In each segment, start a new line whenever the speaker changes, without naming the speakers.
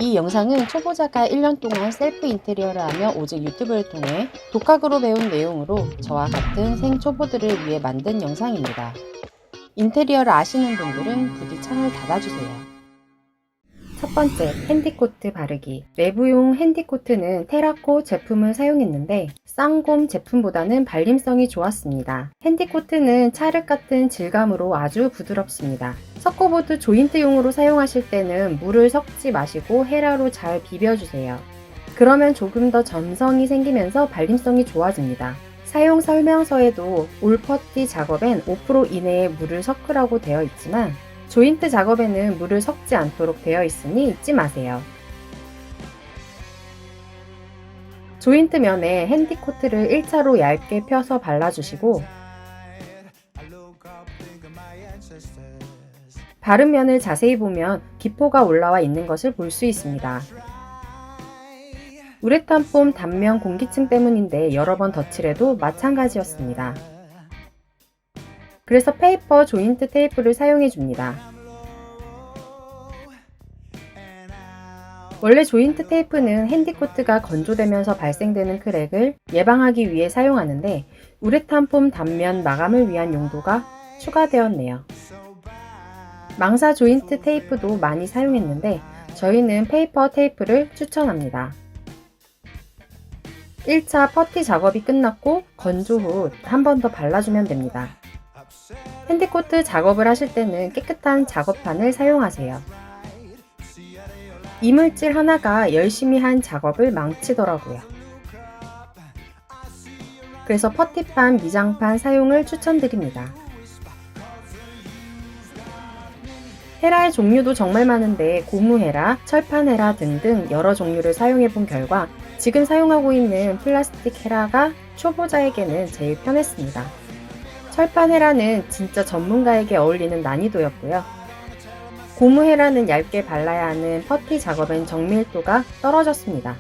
이 영상은 초보자가 1년 동안 셀프 인테리어를 하며 오직 유튜브를 통해 독학으로 배운 내용으로 저와 같은 생초보들을 위해 만든 영상입니다. 인테리어를 아시는 분들은 부디 창을 닫아주세요. 첫 번째, 핸디코트 바르기. 내부용 핸디코트는 테라코 제품을 사용했는데 쌍곰 제품보다는 발림성이 좋았습니다. 핸디코트는 찰흙 같은 질감으로 아주 부드럽습니다. 석고보드 조인트용으로 사용하실 때는 물을 섞지 마시고 헤라로 잘 비벼주세요. 그러면 조금 더 점성이 생기면서 발림성이 좋아집니다. 사용 설명서에도 올퍼티 작업엔 5% 이내에 물을 섞으라고 되어 있지만 조인트 작업에는 물을 섞지 않도록 되어 있으니 잊지 마세요. 조인트 면에 핸디코트를 1차로 얇게 펴서 발라주시고 바른 면을 자세히 보면 기포가 올라와 있는 것을 볼 수 있습니다. 우레탄 폼 단면 공기층 때문인데 여러 번 덧칠해도 마찬가지였습니다. 그래서 페이퍼 조인트 테이프를 사용해 줍니다. 원래 조인트 테이프는 핸디코트가 건조되면서 발생되는 크랙을 예방하기 위해 사용하는데 우레탄 폼 단면 마감을 위한 용도가 추가되었네요. 망사 조인트 테이프도 많이 사용했는데 저희는 페이퍼 테이프를 추천합니다. 1차 퍼티 작업이 끝났고 건조 후 한 번 더 발라주면 됩니다. 핸디코트 작업을 하실 때는 깨끗한 작업판을 사용하세요. 이물질 하나가 열심히 한 작업을 망치더라고요. 그래서 퍼티판, 미장판 사용을 추천드립니다. 헤라의 종류도 정말 많은데 고무 헤라, 철판 헤라 등등 여러 종류를 사용해 본 결과 지금 사용하고 있는 플라스틱 헤라가 초보자에게는 제일 편했습니다. 철판 헤라는 진짜 전문가에게 어울리는 난이도였고요. 고무 헤라는 얇게 발라야 하는 퍼티 작업엔 정밀도가 떨어졌습니다.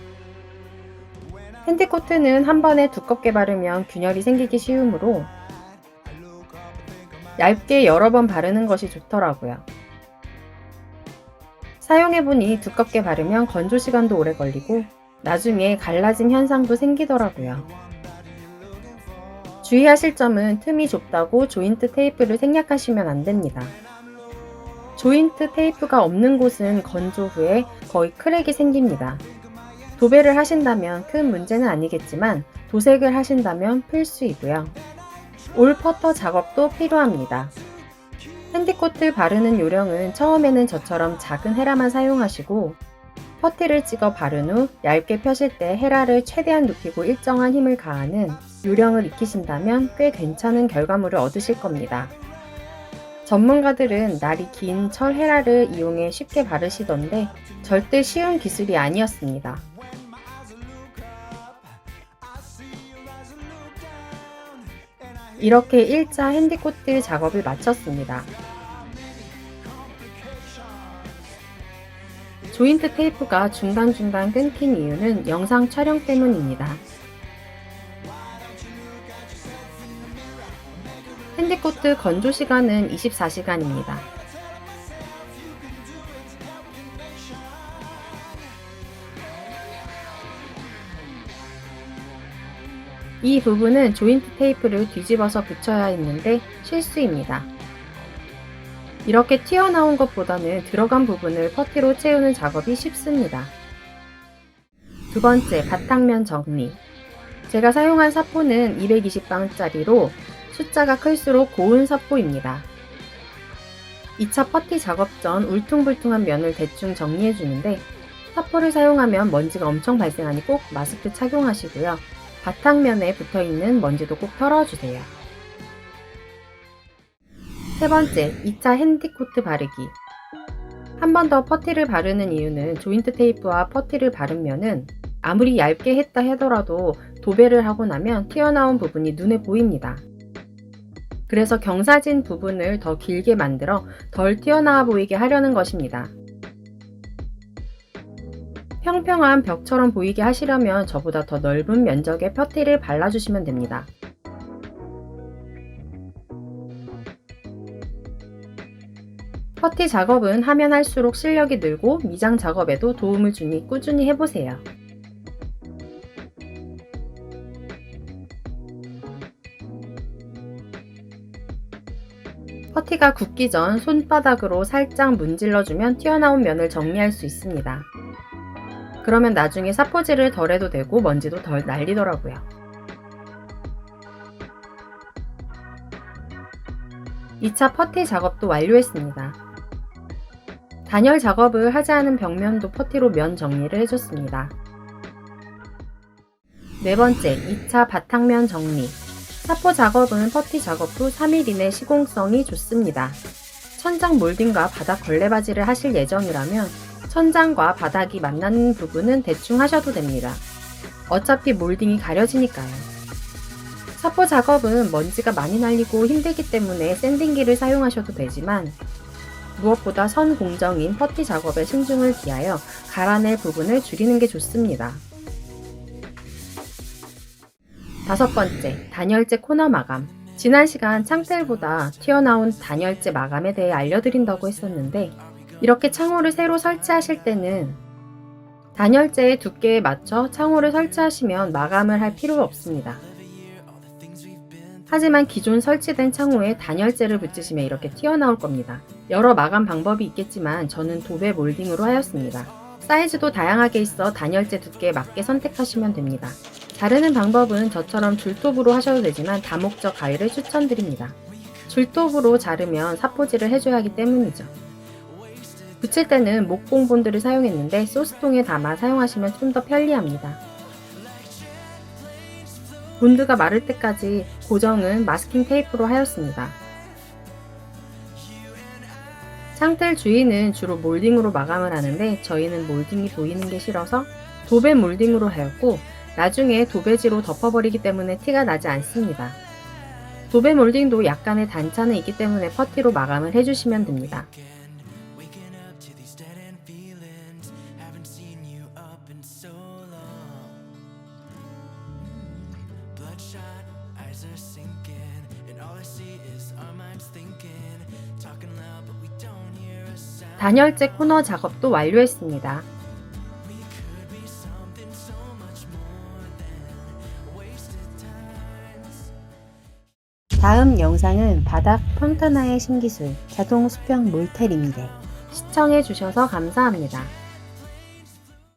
핸디코트는 한 번에 두껍게 바르면 균열이 생기기 쉬우므로 얇게 여러 번 바르는 것이 좋더라고요. 사용해보니 두껍게 바르면 건조 시간도 오래 걸리고 나중에 갈라진 현상도 생기더라고요. 주의하실 점은 틈이 좁다고 조인트 테이프를 생략하시면 안 됩니다. 조인트 테이프가 없는 곳은 건조 후에 거의 크랙이 생깁니다. 도배를 하신다면 큰 문제는 아니겠지만 도색을 하신다면 필수이고요. 올 퍼터 작업도 필요합니다. 핸디코트 바르는 요령은 처음에는 저처럼 작은 헤라만 사용하시고 퍼티를 찍어 바른 후 얇게 펴실 때 헤라를 최대한 눕히고 일정한 힘을 가하는 요령을 익히신다면 꽤 괜찮은 결과물을 얻으실 겁니다. 전문가들은 날이 긴 철 헤라를 이용해 쉽게 바르시던데 절대 쉬운 기술이 아니었습니다. 이렇게 1차 핸디코트 작업을 마쳤습니다. 조인트 테이프가 중간중간 끊긴 이유는 영상 촬영 때문입니다. 핸디코트 건조 시간은 24시간입니다. 이 부분은 조인트 테이프를 뒤집어서 붙여야 했는데 실수입니다. 이렇게 튀어나온 것보다는 들어간 부분을 퍼티로 채우는 작업이 쉽습니다. 두 번째, 바탕면 정리. 제가 사용한 사포는 220방짜리로 숫자가 클수록 고운 사포입니다. 2차 퍼티 작업 전 울퉁불퉁한 면을 대충 정리해 주는데 사포를 사용하면 먼지가 엄청 발생하니 꼭 마스크 착용하시고요. 바탕면에 붙어있는 먼지도 꼭 털어주세요. 세 번째, 2차 핸디코트 바르기. 한 번 더 퍼티를 바르는 이유는 조인트 테이프와 퍼티를 바른 면은 아무리 얇게 했다 하더라도 도배를 하고 나면 튀어나온 부분이 눈에 보입니다. 그래서 경사진 부분을 더 길게 만들어 덜 튀어나와 보이게 하려는 것입니다. 평평한 벽처럼 보이게 하시려면 저보다 더 넓은 면적의 퍼티를 발라주시면 됩니다. 퍼티 작업은 하면 할수록 실력이 늘고 미장 작업에도 도움을 주니 꾸준히 해보세요. 퍼티가 굳기 전 손바닥으로 살짝 문질러주면 튀어나온 면을 정리할 수 있습니다. 그러면 나중에 사포질을 덜 해도 되고 먼지도 덜 날리더라고요. (2차) 퍼티 작업도 완료했습니다. 단열 작업을 하지 않은 벽면도 퍼티로 면 정리를 해줬습니다. 네 번째, 2차 바탕면 정리. 사포 작업은 퍼티 작업 후 3일 이내 시공성이 좋습니다. 천장 몰딩과 바닥 걸레바지를 하실 예정이라면 천장과 바닥이 만나는 부분은 대충 하셔도 됩니다. 어차피 몰딩이 가려지니까요. 사포 작업은 먼지가 많이 날리고 힘들기 때문에 샌딩기를 사용하셔도 되지만 무엇보다 선 공정인 퍼티 작업에 신중을 기하여 갈아낼 부분을 줄이는 게 좋습니다. 5번째, 단열재 코너 마감. 지난 시간 창틀보다 튀어나온 단열재 마감에 대해 알려드린다고 했었는데 이렇게 창호를 새로 설치하실 때는 단열재의 두께에 맞춰 창호를 설치하시면 마감을 할 필요 없습니다. 하지만 기존 설치된 창호에 단열재를 붙이시면 이렇게 튀어나올 겁니다. 여러 마감 방법이 있겠지만 저는 도배 몰딩으로 하였습니다. 사이즈도 다양하게 있어 단열재 두께에 맞게 선택하시면 됩니다. 자르는 방법은 저처럼 줄톱으로 하셔도 되지만 다목적 가위를 추천드립니다. 줄톱으로 자르면 사포질을 해줘야 하기 때문이죠. 붙일 때는 목공 본드를 사용했는데 소스통에 담아 사용하시면 좀 더 편리합니다. 본드가 마를 때까지 고정은 마스킹 테이프로 하였습니다. 창틀 주위는 주로 몰딩으로 마감을 하는데 저희는 몰딩이 보이는 게 싫어서 도배 몰딩으로 하였고 나중에 도배지로 덮어버리기 때문에 티가 나지 않습니다. 도배 몰딩도 약간의 단차는 있기 때문에 퍼티로 마감을 해주시면 됩니다. 단열재 코너 작업도 완료했습니다. 다음 영상은 바닥 폰타나의 신기술 자동 수평 몰텔입니다. 시청해주셔서 감사합니다.